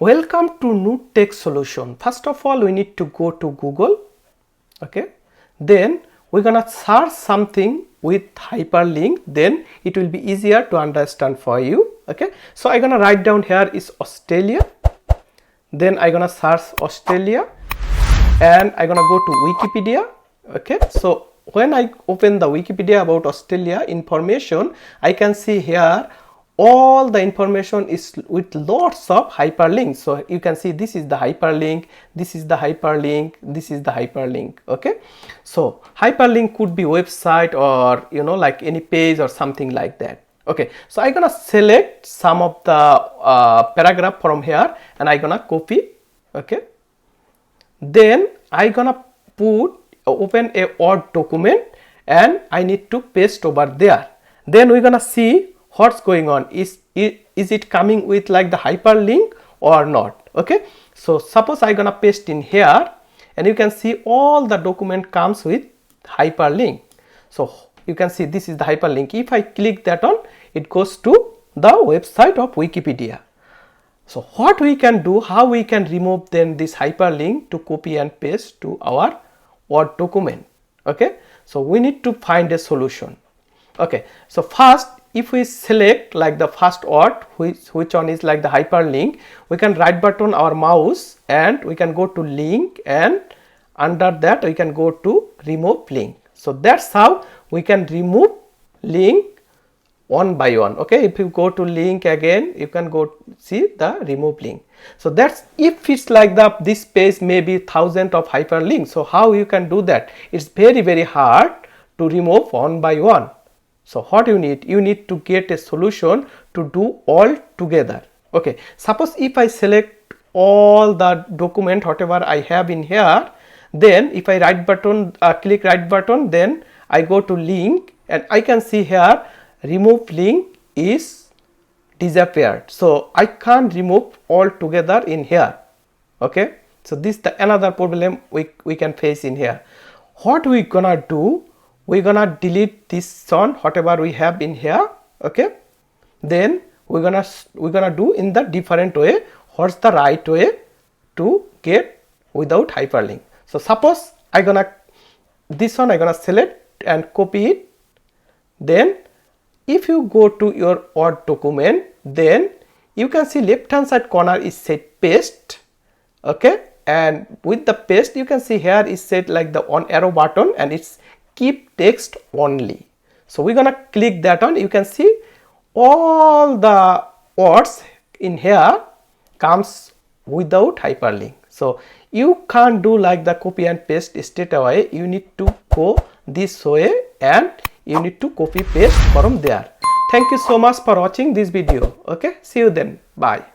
Welcome to nurtechsolution. First of all, we need to go to Google. Okay, then we're gonna search something with hyperlink, then it will be easier to understand for you. Okay, so I'm gonna write down here is Australia, then I'm gonna search Australia and I'm gonna go to Wikipedia. Okay, so when I open the Wikipedia about Australia information, I can see here all the information is with lots of hyperlinks. So you can see this is the hyperlink, this is the hyperlink, this is the hyperlink. Okay, so hyperlink could be website or like any page or something like that. Okay, so I'm gonna select some of the paragraph from here and I'm gonna copy. Okay, then I'm gonna open a Word document and I need to paste over there. Then we're gonna see what's going on. Is it coming with like the hyperlink or not? Okay, so suppose I'm gonna paste in here and you can see all the document comes with hyperlink. So you can see this is the hyperlink. If I click that on, it goes to the website of Wikipedia. So what we can do, how we can remove then this hyperlink to copy and paste to our Word document. Okay, so we need to find a solution. Okay, so first if we select like the first word which one is like the hyperlink, we can right button our mouse and we can go to link, and under that we can go to remove link. So that's how we can remove link one by one. Okay, if you go to link again, you can go see the remove link. So that's if it's like this page maybe thousands of hyperlinks. So how you can do that? It's very hard to remove one by one. So what you need to get a solution to do all together. Okay, suppose if I select all the document whatever I have in here, then if I click right button, then I go to link and I can see here remove link is disappeared. So I can't remove all together in here. Okay, so this is another problem we can face in here. What we gonna do? We're gonna delete this one whatever we have in here. Okay, then we're gonna do in the different way. What's the right way to get without hyperlink? So suppose this one I'm gonna select and copy it. Then if you go to your Word document, then you can see left hand side corner is set paste. Okay, and with the paste you can see here is set like the one arrow button and it's keep text only. So we're gonna click that on. You can see all the words in here comes without hyperlink. So you can't do like the copy and paste straight away. You need to go this way and you need to copy paste from there. Thank you so much for watching this video. Okay, see you then. Bye.